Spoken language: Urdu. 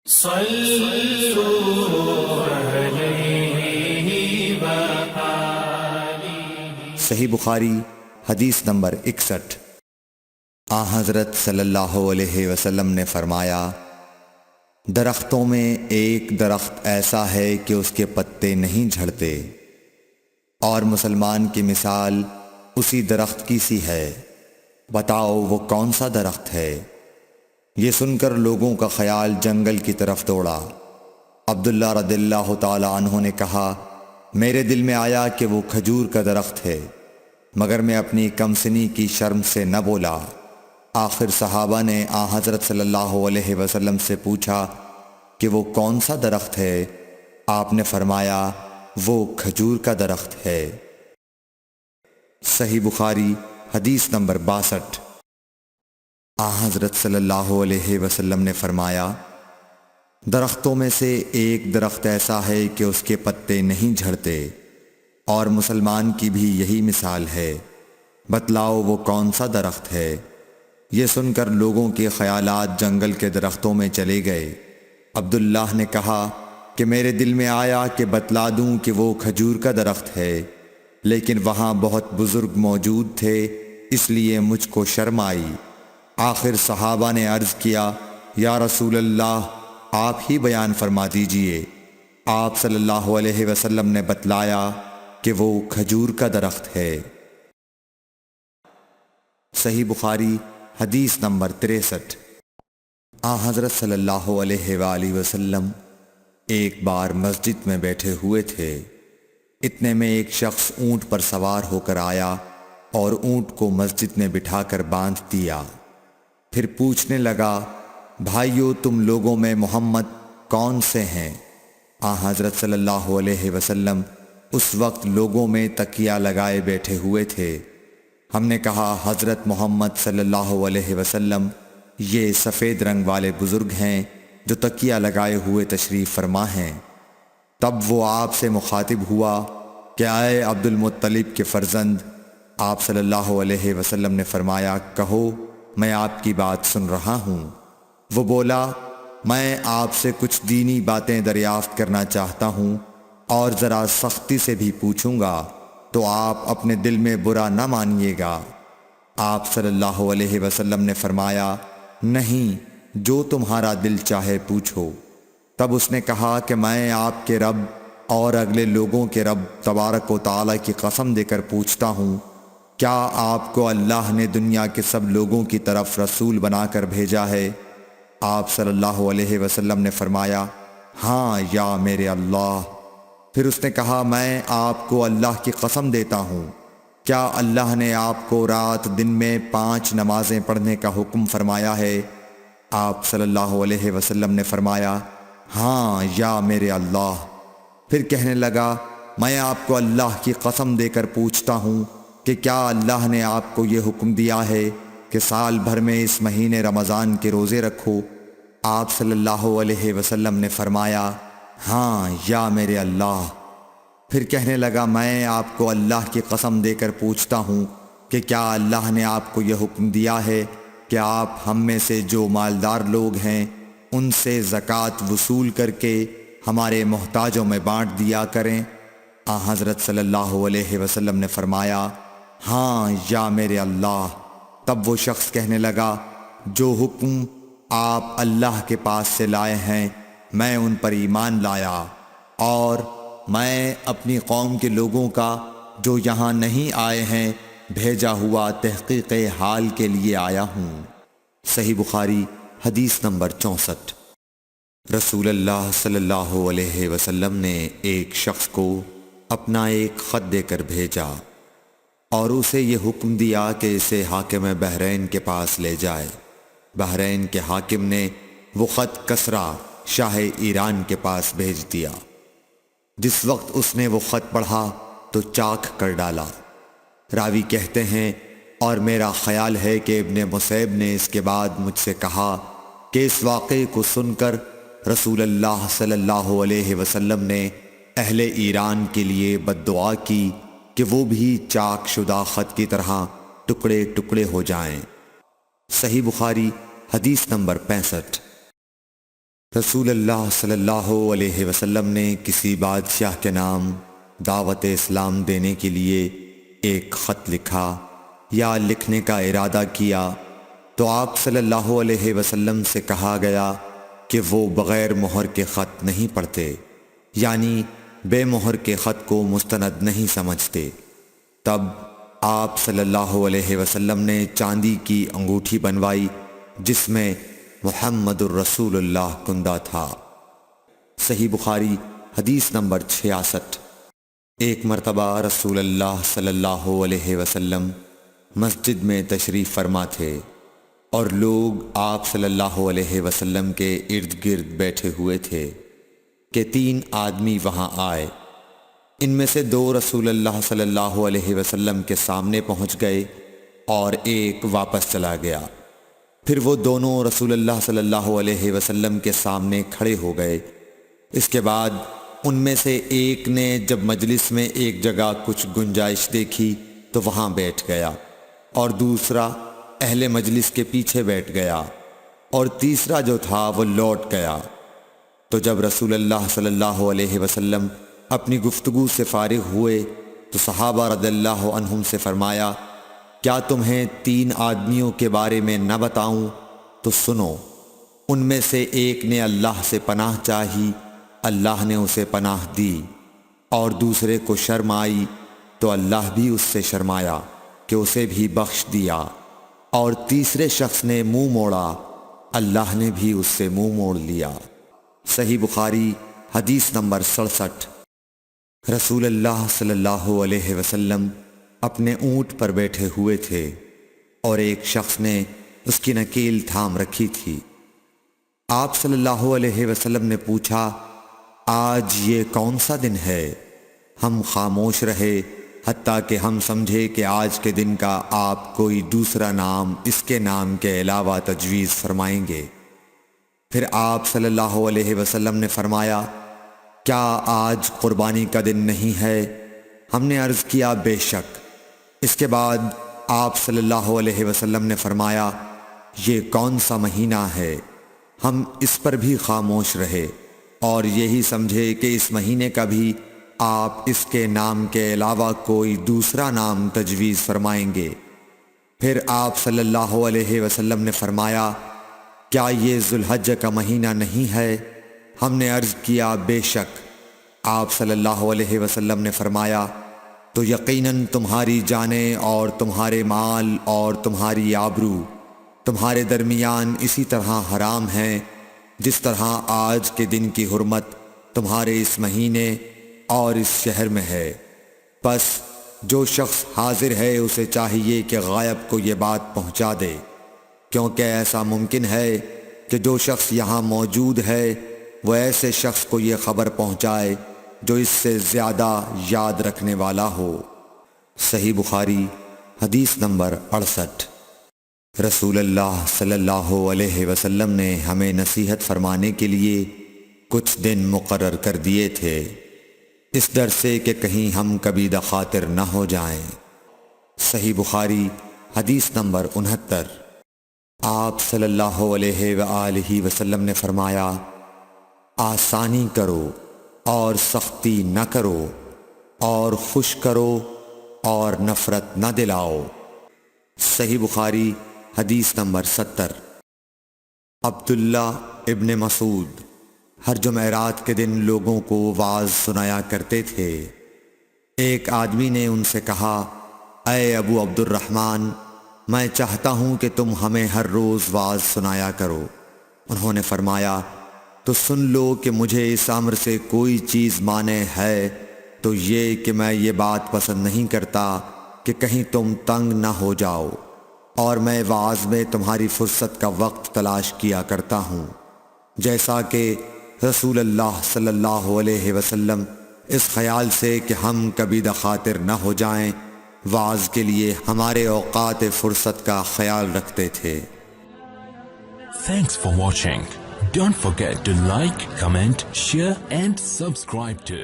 صلوا علیہ وآلہ۔ صحیح بخاری حدیث نمبر 61۔ حضرت صلی اللہ علیہ وسلم نے فرمایا، درختوں میں ایک درخت ایسا ہے کہ اس کے پتے نہیں جھڑتے، اور مسلمان کی مثال اسی درخت کی سی ہے، بتاؤ وہ کون سا درخت ہے؟ یہ سن کر لوگوں کا خیال جنگل کی طرف دوڑا۔ عبداللہ رضی اللہ تعالی عنہ نے کہا، میرے دل میں آیا کہ وہ کھجور کا درخت ہے، مگر میں اپنی کمسنی کی شرم سے نہ بولا۔ آخر صحابہ نے حضرت صلی اللہ علیہ وسلم سے پوچھا کہ وہ کون سا درخت ہے؟ آپ نے فرمایا، وہ کھجور کا درخت ہے۔ صحیح بخاری حدیث نمبر 62۔ حضرت صلی اللہ علیہ وسلم نے فرمایا، درختوں میں سے ایک درخت ایسا ہے کہ اس کے پتے نہیں جھڑتے، اور مسلمان کی بھی یہی مثال ہے، بتلاؤ وہ کون سا درخت ہے؟ یہ سن کر لوگوں کے خیالات جنگل کے درختوں میں چلے گئے۔ عبداللہ نے کہا کہ میرے دل میں آیا کہ بتلا دوں کہ وہ کھجور کا درخت ہے، لیکن وہاں بہت بزرگ موجود تھے، اس لیے مجھ کو شرم آئی۔ آخر صحابہ نے عرض کیا، یا رسول اللہ، آپ ہی بیان فرما دیجئے۔ آپ صلی اللہ علیہ وسلم نے بتلایا کہ وہ کھجور کا درخت ہے۔ صحیح بخاری حدیث نمبر 63۔ حضرت صلی اللہ علیہ وآلہ وسلم ایک بار مسجد میں بیٹھے ہوئے تھے، اتنے میں ایک شخص اونٹ پر سوار ہو کر آیا اور اونٹ کو مسجد میں بٹھا کر باندھ دیا۔ پھر پوچھنے لگا، بھائیو تم لوگوں میں محمد کون سے ہیں؟ حضرت صلی اللہ علیہ وسلم اس وقت لوگوں میں تکیہ لگائے بیٹھے ہوئے تھے۔ ہم نے کہا، حضرت محمد صلی اللہ علیہ وسلم یہ سفید رنگ والے بزرگ ہیں جو تکیہ لگائے ہوئے تشریف فرما ہیں۔ تب وہ آپ سے مخاطب ہوا کہ اے عبد المطلب کے فرزند۔ آپ صلی اللہ علیہ وسلم نے فرمایا، کہو میں آپ کی بات سن رہا ہوں۔ وہ بولا، میں آپ سے کچھ دینی باتیں دریافت کرنا چاہتا ہوں، اور ذرا سختی سے بھی پوچھوں گا تو آپ اپنے دل میں برا نہ مانیے گا۔ آپ صلی اللہ علیہ وسلم نے فرمایا، نہیں، جو تمہارا دل چاہے پوچھو۔ تب اس نے کہا کہ میں آپ کے رب اور اگلے لوگوں کے رب تبارک و تعالی کی قسم دے کر پوچھتا ہوں، کیا آپ کو اللہ نے دنیا کے سب لوگوں کی طرف رسول بنا کر بھیجا ہے؟ آپ صلی اللہ علیہ وسلم نے فرمایا، ہاں یا میرے اللہ۔ پھر اس نے کہا، میں آپ کو اللہ کی قسم دیتا ہوں، کیا اللہ نے آپ کو رات دن میں 5 نمازیں پڑھنے کا حکم فرمایا ہے؟ آپ صلی اللہ علیہ وسلم نے فرمایا، ہاں یا میرے اللہ۔ پھر کہنے لگا، میں آپ کو اللہ کی قسم دے کر پوچھتا ہوں کہ کیا اللہ نے آپ کو یہ حکم دیا ہے کہ سال بھر میں اس مہینے رمضان کے روزے رکھو؟ آپ صلی اللہ علیہ وسلم نے فرمایا، ہاں یا میرے اللہ۔ پھر کہنے لگا، میں آپ کو اللہ کی قسم دے کر پوچھتا ہوں کہ کیا اللہ نے آپ کو یہ حکم دیا ہے کہ آپ ہم میں سے جو مالدار لوگ ہیں ان سے زکوٰۃ وصول کر کے ہمارے محتاجوں میں بانٹ دیا کریں؟ حضرت صلی اللہ علیہ وسلم نے فرمایا، ہاں یا میرے اللہ۔ تب وہ شخص کہنے لگا، جو حکم آپ اللہ کے پاس سے لائے ہیں میں ان پر ایمان لایا، اور میں اپنی قوم کے لوگوں کا جو یہاں نہیں آئے ہیں بھیجا ہوا تحقیق حال کے لیے آیا ہوں۔ صحیح بخاری حدیث نمبر 64۔ رسول اللہ صلی اللہ علیہ وسلم نے ایک شخص کو اپنا ایک خط دے کر بھیجا اور اسے یہ حکم دیا کہ اسے حاکم بحرین کے پاس لے جائے۔ بحرین کے حاکم نے وہ خط کسریٰ شاہ ایران کے پاس بھیج دیا۔ جس وقت اس نے وہ خط پڑھا تو چاک کر ڈالا۔ راوی کہتے ہیں، اور میرا خیال ہے کہ ابن مسیب نے اس کے بعد مجھ سے کہا کہ اس واقعے کو سن کر رسول اللہ صلی اللہ علیہ وسلم نے اہل ایران کے لیے بد دعا کی کہ وہ بھی چاک شدہ خط کی طرح ٹکڑے ٹکڑے ہو جائیں۔ صحیح بخاری حدیث نمبر 65۔ رسول اللہ صلی اللہ علیہ وسلم نے کسی بادشاہ کے نام دعوت اسلام دینے کے لیے ایک خط لکھا یا لکھنے کا ارادہ کیا تو آپ صلی اللہ علیہ وسلم سے کہا گیا کہ وہ بغیر مہر کے خط نہیں پڑھتے، یعنی بے مہر کے خط کو مستند نہیں سمجھتے۔ تب آپ صلی اللہ علیہ وسلم نے چاندی کی انگوٹھی بنوائی جس میں محمد الرسول اللہ کندہ تھا۔ صحیح بخاری حدیث نمبر 66۔ ایک مرتبہ رسول اللہ صلی اللہ علیہ وسلم مسجد میں تشریف فرما تھے اور لوگ آپ صلی اللہ علیہ وسلم کے ارد گرد بیٹھے ہوئے تھے کہ 3 آدمی وہاں آئے۔ ان میں سے 2 رسول اللہ صلی اللہ علیہ وسلم کے سامنے پہنچ گئے اور ایک واپس چلا گیا۔ پھر وہ دونوں رسول اللہ صلی اللہ علیہ وسلم کے سامنے کھڑے ہو گئے۔ اس کے بعد ان میں سے ایک نے جب مجلس میں ایک جگہ کچھ گنجائش دیکھی تو وہاں بیٹھ گیا، اور دوسرا اہل مجلس کے پیچھے بیٹھ گیا، اور تیسرا جو تھا وہ لوٹ گیا۔ تو جب رسول اللہ صلی اللہ علیہ وسلم اپنی گفتگو سے فارغ ہوئے تو صحابہ رضی اللہ عنہم سے فرمایا، کیا تمہیں 3 آدمیوں کے بارے میں نہ بتاؤں؟ تو سنو۔ ان میں سے ایک نے اللہ سے پناہ چاہی، اللہ نے اسے پناہ دی، اور دوسرے کو شرم آئی تو اللہ بھی اس سے شرمایا کہ اسے بھی بخش دیا، اور تیسرے شخص نے منہ موڑا، اللہ نے بھی اس سے منہ موڑ لیا۔ صحیح بخاری حدیث نمبر 67۔ رسول اللہ صلی اللہ علیہ وسلم اپنے اونٹ پر بیٹھے ہوئے تھے اور ایک شخص نے اس کی نکیل تھام رکھی تھی۔ آپ صلی اللہ علیہ وسلم نے پوچھا، آج یہ کون سا دن ہے؟ ہم خاموش رہے حتیٰ کہ ہم سمجھے کہ آج کے دن کا آپ کوئی دوسرا نام اس کے نام کے علاوہ تجویز فرمائیں گے۔ پھر آپ صلی اللہ علیہ وسلم نے فرمایا، کیا آج قربانی کا دن نہیں ہے؟ ہم نے عرض کیا، بے شک۔ اس کے بعد آپ صلی اللہ علیہ وسلم نے فرمایا، یہ کون سا مہینہ ہے؟ ہم اس پر بھی خاموش رہے اور یہی سمجھے کہ اس مہینے کا بھی آپ اس کے نام کے علاوہ کوئی دوسرا نام تجویز فرمائیں گے۔ پھر آپ صلی اللہ علیہ وسلم نے فرمایا، کیا یہ ذوالحجہ کا مہینہ نہیں ہے؟ ہم نے عرض کیا، بے شک۔ آپ صلی اللہ علیہ وسلم نے فرمایا، تو یقیناً تمہاری جانیں اور تمہارے مال اور تمہاری آبرو تمہارے درمیان اسی طرح حرام ہیں جس طرح آج کے دن کی حرمت تمہارے اس مہینے اور اس شہر میں ہے۔ پس جو شخص حاضر ہے اسے چاہیے کہ غائب کو یہ بات پہنچا دے، کیونکہ ایسا ممکن ہے کہ جو شخص یہاں موجود ہے وہ ایسے شخص کو یہ خبر پہنچائے جو اس سے زیادہ یاد رکھنے والا ہو۔ صحیح بخاری حدیث نمبر 68۔ رسول اللہ صلی اللہ علیہ وسلم نے ہمیں نصیحت فرمانے کے لیے کچھ دن مقرر کر دیے تھے، اس ڈر سے کہ کہیں ہم کبھی دخاطر نہ ہو جائیں۔ صحیح بخاری حدیث نمبر 69۔ آپ صلی اللہ علیہ وآلہ وسلم نے فرمایا، آسانی کرو اور سختی نہ کرو، اور خوش کرو اور نفرت نہ دلاؤ۔ صحیح بخاری حدیث نمبر 70۔ عبداللہ ابن مسعود ہر جمعرات کے دن لوگوں کو وعظ سنایا کرتے تھے۔ ایک آدمی نے ان سے کہا، اے ابو عبد الرحمن، میں چاہتا ہوں کہ تم ہمیں ہر روز وعظ سنایا کرو۔ انہوں نے فرمایا، تو سن لو کہ مجھے اس امر سے کوئی چیز مانع ہے تو یہ کہ میں یہ بات پسند نہیں کرتا کہ کہیں تم تنگ نہ ہو جاؤ، اور میں وعظ میں تمہاری فرصت کا وقت تلاش کیا کرتا ہوں، جیسا کہ رسول اللہ صلی اللہ علیہ وسلم اس خیال سے کہ ہم کبھی دخاطر نہ ہو جائیں وعظ کے لیے ہمارے اوقات فرصت کا خیال رکھتے تھے۔ Thanks for watching. Don't forget to like, comment, share and subscribe to